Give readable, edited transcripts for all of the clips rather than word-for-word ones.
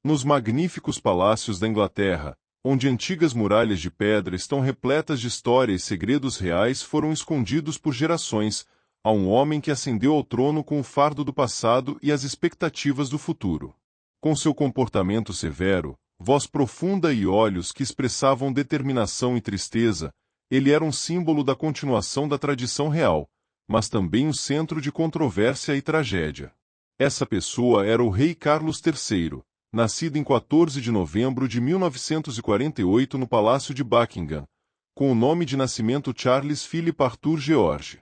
Nos magníficos palácios da Inglaterra, onde antigas muralhas de pedra estão repletas de história e segredos reais foram escondidos por gerações, há um homem que ascendeu ao trono com o fardo do passado e as expectativas do futuro. Com seu comportamento severo, voz profunda e olhos que expressavam determinação e tristeza, ele era um símbolo da continuação da tradição real, mas também um centro de controvérsia e tragédia. Essa pessoa era o rei Carlos III, nascido em 14 de novembro de 1948 no Palácio de Buckingham, com o nome de nascimento Charles Philip Arthur George.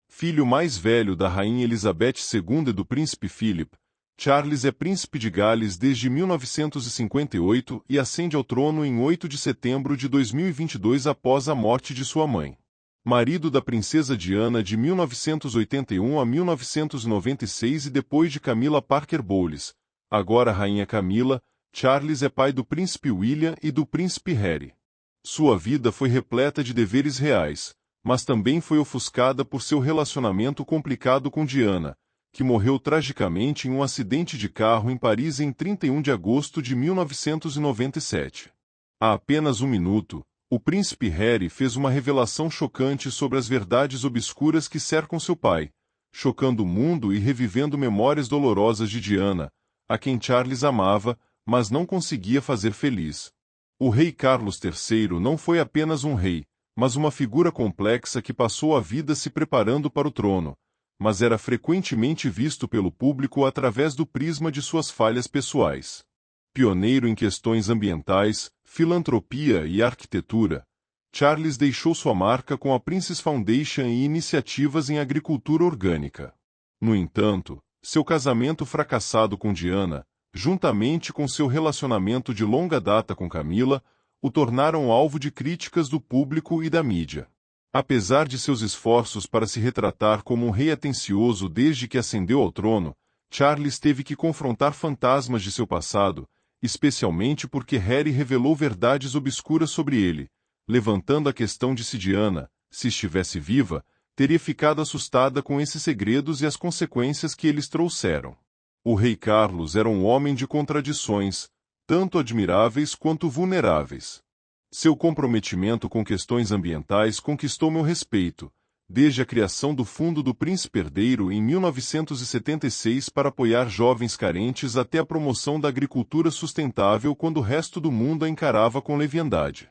Filho mais velho da rainha Elizabeth II e do príncipe Philip, Charles é príncipe de Gales desde 1958 e ascende ao trono em 8 de setembro de 2022 após a morte de sua mãe. Marido da princesa Diana de 1981 a 1996 e depois de Camilla Parker Bowles, agora rainha Camila, Charles é pai do príncipe William e do príncipe Harry. Sua vida foi repleta de deveres reais, mas também foi ofuscada por seu relacionamento complicado com Diana, que morreu tragicamente em um acidente de carro em Paris em 31 de agosto de 1997. Há apenas um minuto, o príncipe Harry fez uma revelação chocante sobre as verdades obscuras que cercam seu pai, chocando o mundo e revivendo memórias dolorosas de Diana, a quem Charles amava, mas não conseguia fazer feliz. O rei Carlos III não foi apenas um rei, mas uma figura complexa que passou a vida se preparando para o trono, mas era frequentemente visto pelo público através do prisma de suas falhas pessoais. Pioneiro em questões ambientais, filantropia e arquitetura, Charles deixou sua marca com a Princess Foundation e iniciativas em agricultura orgânica. No entanto, seu casamento fracassado com Diana, juntamente com seu relacionamento de longa data com Camila, o tornaram alvo de críticas do público e da mídia. Apesar de seus esforços para se retratar como um rei atencioso desde que ascendeu ao trono, Charles teve que confrontar fantasmas de seu passado, especialmente porque Harry revelou verdades obscuras sobre ele, levantando a questão de se Diana, se estivesse viva, teria ficado assustada com esses segredos e as consequências que eles trouxeram. O rei Carlos era um homem de contradições, tanto admiráveis quanto vulneráveis. Seu comprometimento com questões ambientais conquistou meu respeito, desde a criação do Fundo do Príncipe Herdeiro em 1976 para apoiar jovens carentes até a promoção da agricultura sustentável quando o resto do mundo a encarava com leviandade.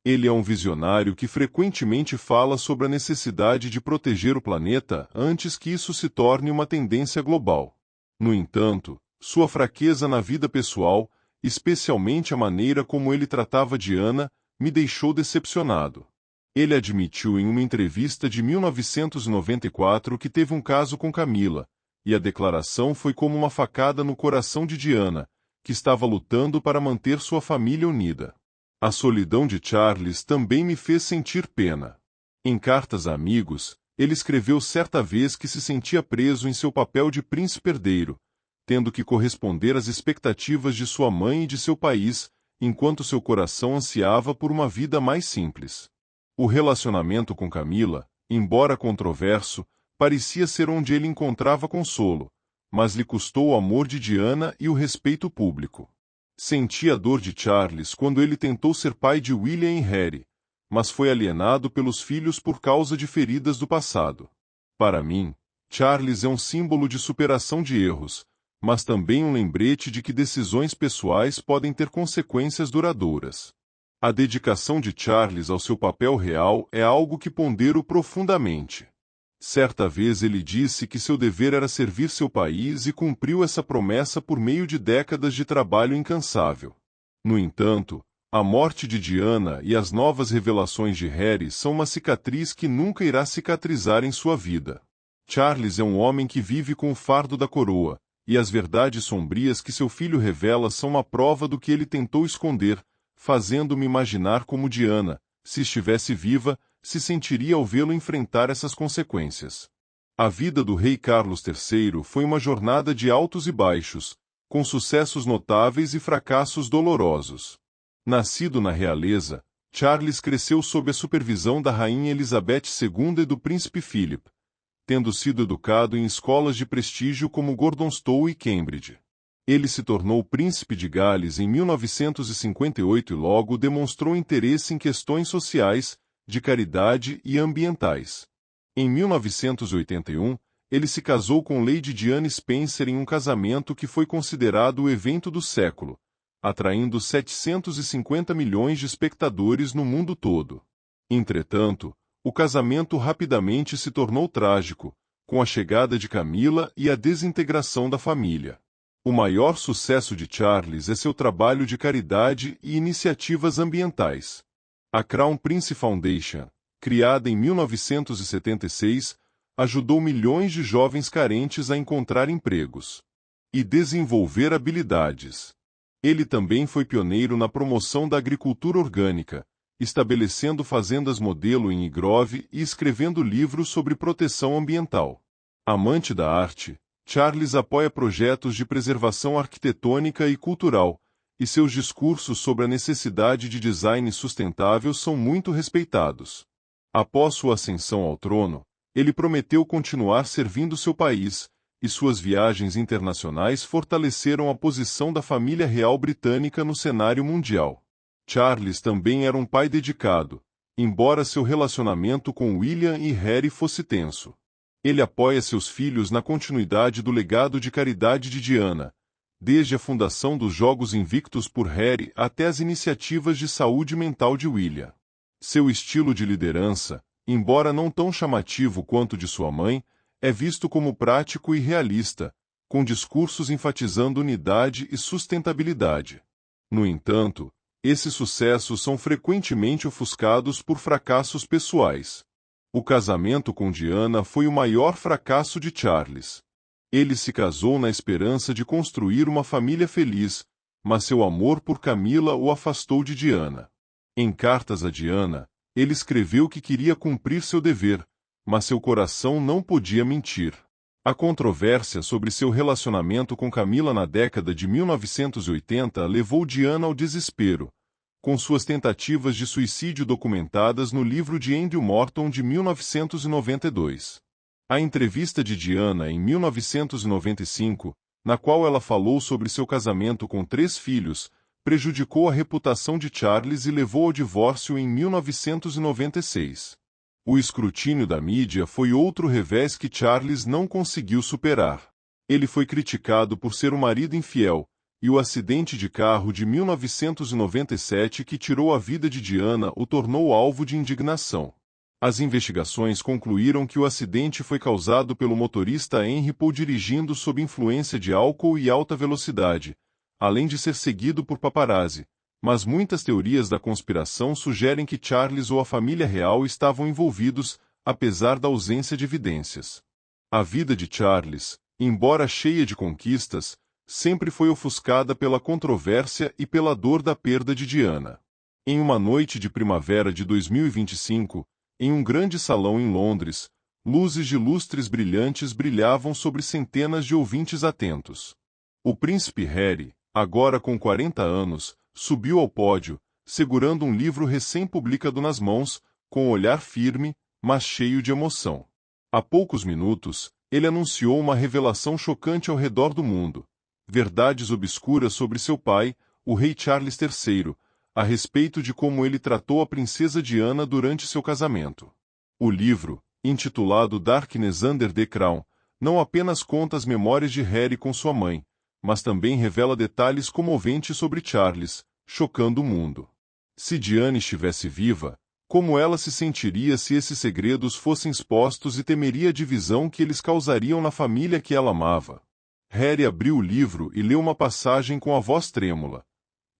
Ele é um visionário que frequentemente fala sobre a necessidade de proteger o planeta antes que isso se torne uma tendência global. No entanto, sua fraqueza na vida pessoal, especialmente a maneira como ele tratava Diana, me deixou decepcionado. Ele admitiu em uma entrevista de 1994 que teve um caso com Camila, e a declaração foi como uma facada no coração de Diana, que estava lutando para manter sua família unida. A solidão de Charles também me fez sentir pena. Em cartas a amigos, ele escreveu certa vez que se sentia preso em seu papel de príncipe herdeiro, tendo que corresponder às expectativas de sua mãe e de seu país, enquanto seu coração ansiava por uma vida mais simples. O relacionamento com Camila, embora controverso, parecia ser onde ele encontrava consolo, mas lhe custou o amor de Diana e o respeito público. Senti a dor de Charles quando ele tentou ser pai de William e Harry, mas foi alienado pelos filhos por causa de feridas do passado. Para mim, Charles é um símbolo de superação de erros, mas também um lembrete de que decisões pessoais podem ter consequências duradouras. A dedicação de Charles ao seu papel real é algo que pondero profundamente. Certa vez ele disse que seu dever era servir seu país e cumpriu essa promessa por meio de décadas de trabalho incansável. No entanto, a morte de Diana e as novas revelações de Harry são uma cicatriz que nunca irá cicatrizar em sua vida. Charles é um homem que vive com o fardo da coroa, e as verdades sombrias que seu filho revela são uma prova do que ele tentou esconder, fazendo-me imaginar como Diana, se estivesse viva, se sentiria ao vê-lo enfrentar essas consequências. A vida do rei Carlos III foi uma jornada de altos e baixos, com sucessos notáveis e fracassos dolorosos. Nascido na realeza, Charles cresceu sob a supervisão da rainha Elizabeth II e do príncipe Philip, tendo sido educado em escolas de prestígio como Gordonstow e Cambridge. Ele se tornou príncipe de Gales em 1958 e logo demonstrou interesse em questões sociais, de caridade e ambientais. Em 1981, ele se casou com Lady Diana Spencer em um casamento que foi considerado o evento do século, atraindo 750 milhões de espectadores no mundo todo. Entretanto, o casamento rapidamente se tornou trágico, com a chegada de Camila e a desintegração da família. O maior sucesso de Charles é seu trabalho de caridade e iniciativas ambientais. A Crown Prince Foundation, criada em 1976, ajudou milhões de jovens carentes a encontrar empregos e desenvolver habilidades. Ele também foi pioneiro na promoção da agricultura orgânica, estabelecendo fazendas modelo em Higrove e escrevendo livros sobre proteção ambiental. Amante da arte, Charles apoia projetos de preservação arquitetônica e cultural, e seus discursos sobre a necessidade de design sustentável são muito respeitados. Após sua ascensão ao trono, ele prometeu continuar servindo seu país, e suas viagens internacionais fortaleceram a posição da família real britânica no cenário mundial. Charles também era um pai dedicado, embora seu relacionamento com William e Harry fosse tenso. Ele apoia seus filhos na continuidade do legado de caridade de Diana, desde a fundação dos Jogos Invictus por Harry até as iniciativas de saúde mental de William. Seu estilo de liderança, embora não tão chamativo quanto de sua mãe, é visto como prático e realista, com discursos enfatizando unidade e sustentabilidade. No entanto, esses sucessos são frequentemente ofuscados por fracassos pessoais. O casamento com Diana foi o maior fracasso de Charles. Ele se casou na esperança de construir uma família feliz, mas seu amor por Camila o afastou de Diana. Em cartas a Diana, ele escreveu que queria cumprir seu dever, mas seu coração não podia mentir. A controvérsia sobre seu relacionamento com Camila na década de 1980 levou Diana ao desespero, com suas tentativas de suicídio documentadas no livro de Andrew Morton de 1992. A entrevista de Diana em 1995, na qual ela falou sobre seu casamento com 3 filhos, prejudicou a reputação de Charles e levou ao divórcio em 1996. O escrutínio da mídia foi outro revés que Charles não conseguiu superar. Ele foi criticado por ser um marido infiel, e o acidente de carro de 1997 que tirou a vida de Diana o tornou alvo de indignação. As investigações concluíram que o acidente foi causado pelo motorista Henry Paul dirigindo sob influência de álcool e alta velocidade, além de ser seguido por paparazzi, mas muitas teorias da conspiração sugerem que Charles ou a família real estavam envolvidos, apesar da ausência de evidências. A vida de Charles, embora cheia de conquistas, sempre foi ofuscada pela controvérsia e pela dor da perda de Diana. Em uma noite de primavera de 2025, em um grande salão em Londres, luzes de lustres brilhantes brilhavam sobre centenas de ouvintes atentos. O príncipe Harry, agora com 40 anos, subiu ao pódio, segurando um livro recém-publicado nas mãos, com um olhar firme, mas cheio de emoção. Há poucos minutos, ele anunciou uma revelação chocante ao redor do mundo. Verdades obscuras sobre seu pai, o rei Charles III, a respeito de como ele tratou a princesa Diana durante seu casamento. O livro, intitulado Darkness Under the Crown, não apenas conta as memórias de Harry com sua mãe, mas também revela detalhes comoventes sobre Charles, chocando o mundo. Se Diana estivesse viva, como ela se sentiria se esses segredos fossem expostos e temeria a divisão que eles causariam na família que ela amava? Harry abriu o livro e leu uma passagem com a voz trêmula.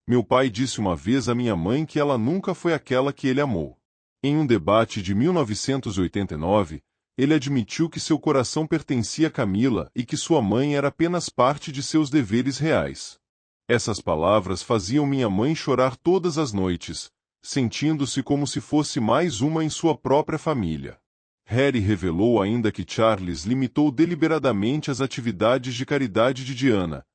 Meu pai disse uma vez à minha mãe que ela nunca foi aquela que ele amou. Em um debate de 1989, ele admitiu que seu coração pertencia a Camila e que sua mãe era apenas parte de seus deveres reais. Essas palavras faziam minha mãe chorar todas as noites, sentindo-se como se fosse mais uma em sua própria família. Harry revelou ainda que Charles limitou deliberadamente as atividades de caridade de Diana,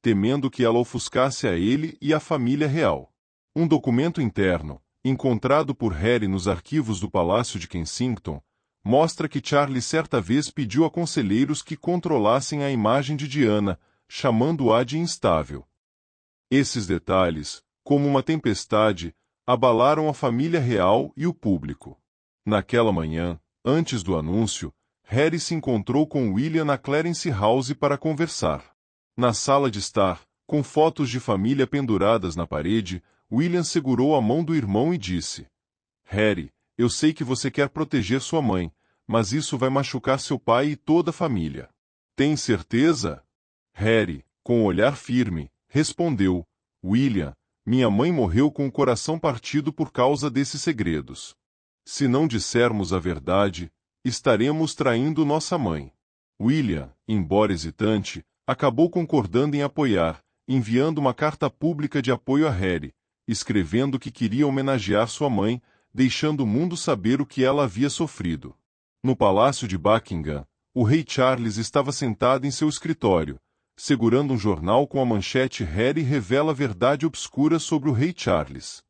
temendo que ela ofuscasse a ele e a família real. Um documento interno, encontrado por Harry nos arquivos do Palácio de Kensington, mostra que Charles certa vez pediu a conselheiros que controlassem a imagem de Diana, chamando-a de instável. Esses detalhes, como uma tempestade, abalaram a família real e o público. Naquela manhã, antes do anúncio, Harry se encontrou com William na Clarence House para conversar. Na sala de estar, com fotos de família penduradas na parede, William segurou a mão do irmão e disse: Harry, eu sei que você quer proteger sua mãe, mas isso vai machucar seu pai e toda a família. Tem certeza? Harry, com um olhar firme, respondeu: William, minha mãe morreu com o coração partido por causa desses segredos. Se não dissermos a verdade, estaremos traindo nossa mãe. William, embora hesitante, acabou concordando em apoiar, enviando uma carta pública de apoio a Harry, escrevendo que queria homenagear sua mãe, deixando o mundo saber o que ela havia sofrido. No palácio de Buckingham, o rei Charles estava sentado em seu escritório, segurando um jornal com a manchete Harry revela a verdade obscura sobre o rei Charles.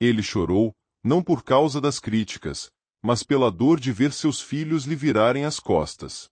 Ele chorou, não por causa das críticas, mas pela dor de ver seus filhos lhe virarem as costas.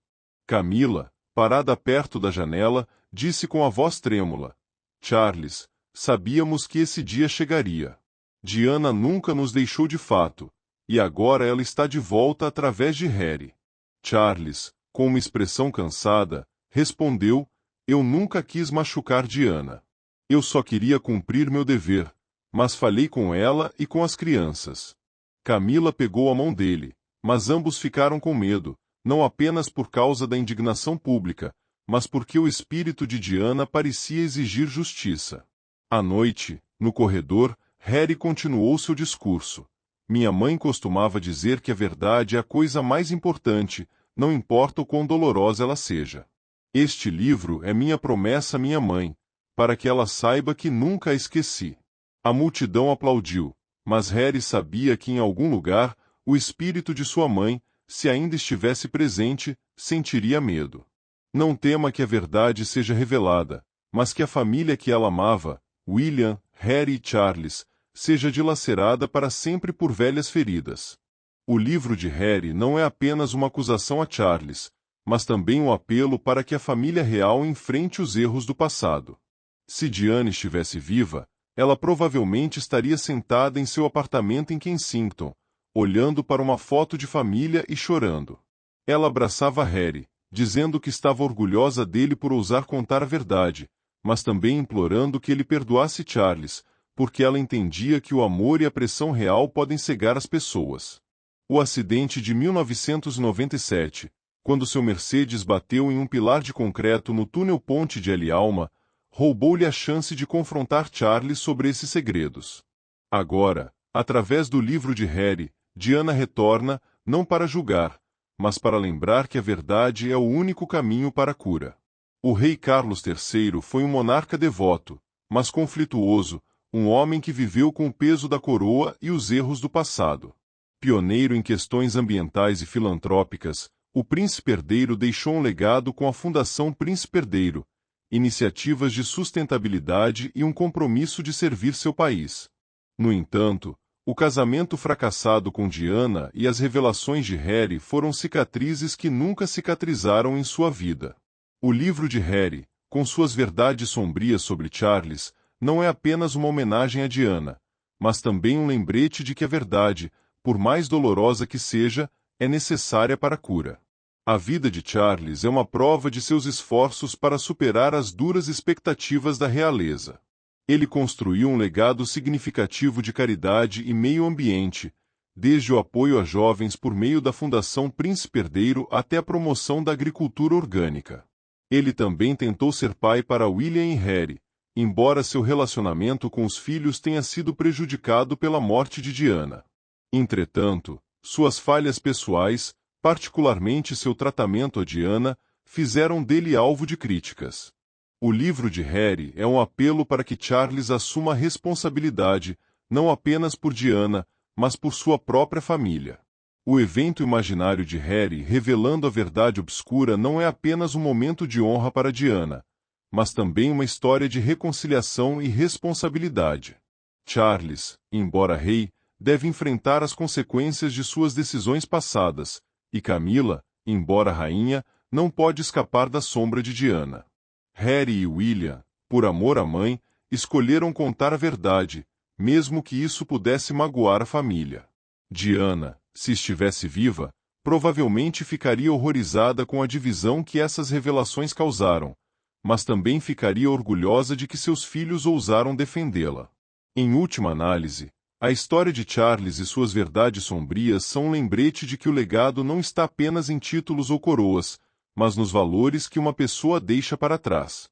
Camila, parada perto da janela, disse com a voz trêmula: Charles, sabíamos que esse dia chegaria. Diana nunca nos deixou de fato, e agora ela está de volta através de Harry. Charles, com uma expressão cansada, respondeu: Eu nunca quis machucar Diana. Eu só queria cumprir meu dever, mas falei com ela e com as crianças. Camila pegou a mão dele, mas ambos ficaram com medo, não apenas por causa da indignação pública, mas porque o espírito de Diana parecia exigir justiça. À noite, no corredor, Harry continuou seu discurso. Minha mãe costumava dizer que a verdade é a coisa mais importante, não importa o quão dolorosa ela seja. Este livro é minha promessa à minha mãe, para que ela saiba que nunca a esqueci. A multidão aplaudiu, mas Harry sabia que em algum lugar, o espírito de sua mãe, se ainda estivesse presente, sentiria medo. Não tema que a verdade seja revelada, mas que a família que ela amava, William, Harry e Charles, seja dilacerada para sempre por velhas feridas. O livro de Harry não é apenas uma acusação a Charles, mas também um apelo para que a família real enfrente os erros do passado. Se Diana estivesse viva, ela provavelmente estaria sentada em seu apartamento em Kensington, olhando para uma foto de família e chorando. Ela abraçava Harry, dizendo que estava orgulhosa dele por ousar contar a verdade, mas também implorando que ele perdoasse Charles, porque ela entendia que o amor e a pressão real podem cegar as pessoas. O acidente de 1997, quando seu Mercedes bateu em um pilar de concreto no túnel Ponte de El Alma, roubou-lhe a chance de confrontar Charles sobre esses segredos. Agora, através do livro de Harry, Diana retorna, não para julgar, mas para lembrar que a verdade é o único caminho para a cura. O rei Carlos III foi um monarca devoto, mas conflituoso, um homem que viveu com o peso da coroa e os erros do passado. Pioneiro em questões ambientais e filantrópicas, o príncipe herdeiro deixou um legado com a Fundação Príncipe Herdeiro, iniciativas de sustentabilidade e um compromisso de servir seu país. No entanto, o casamento fracassado com Diana e as revelações de Harry foram cicatrizes que nunca cicatrizaram em sua vida. O livro de Harry, com suas verdades sombrias sobre Charles, não é apenas uma homenagem a Diana, mas também um lembrete de que a verdade, por mais dolorosa que seja, é necessária para a cura. A vida de Charles é uma prova de seus esforços para superar as duras expectativas da realeza. Ele construiu um legado significativo de caridade e meio ambiente, desde o apoio a jovens por meio da Fundação Príncipe Herdeiro até a promoção da agricultura orgânica. Ele também tentou ser pai para William e Harry, embora seu relacionamento com os filhos tenha sido prejudicado pela morte de Diana. Entretanto, suas falhas pessoais, particularmente seu tratamento a Diana, fizeram dele alvo de críticas. O livro de Harry é um apelo para que Charles assuma a responsabilidade, não apenas por Diana, mas por sua própria família. O evento imaginário de Harry revelando a verdade obscura não é apenas um momento de honra para Diana, mas também uma história de reconciliação e responsabilidade. Charles, embora rei, deve enfrentar as consequências de suas decisões passadas, e Camila, embora rainha, não pode escapar da sombra de Diana. Harry e William, por amor à mãe, escolheram contar a verdade, mesmo que isso pudesse magoar a família. Diana, se estivesse viva, provavelmente ficaria horrorizada com a divisão que essas revelações causaram, mas também ficaria orgulhosa de que seus filhos ousaram defendê-la. Em última análise, a história de Charles e suas verdades sombrias são um lembrete de que o legado não está apenas em títulos ou coroas, mas nos valores que uma pessoa deixa para trás.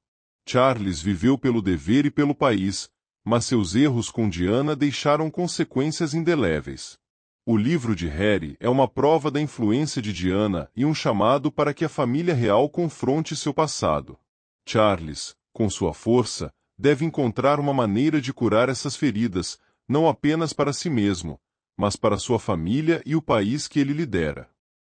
Charles viveu pelo dever e pelo país, mas seus erros com Diana deixaram consequências indeléveis. O livro de Harry é uma prova da influência de Diana e um chamado para que a família real confronte seu passado. Charles, com sua força, deve encontrar uma maneira de curar essas feridas, não apenas para si mesmo, mas para sua família e o país que ele lidera.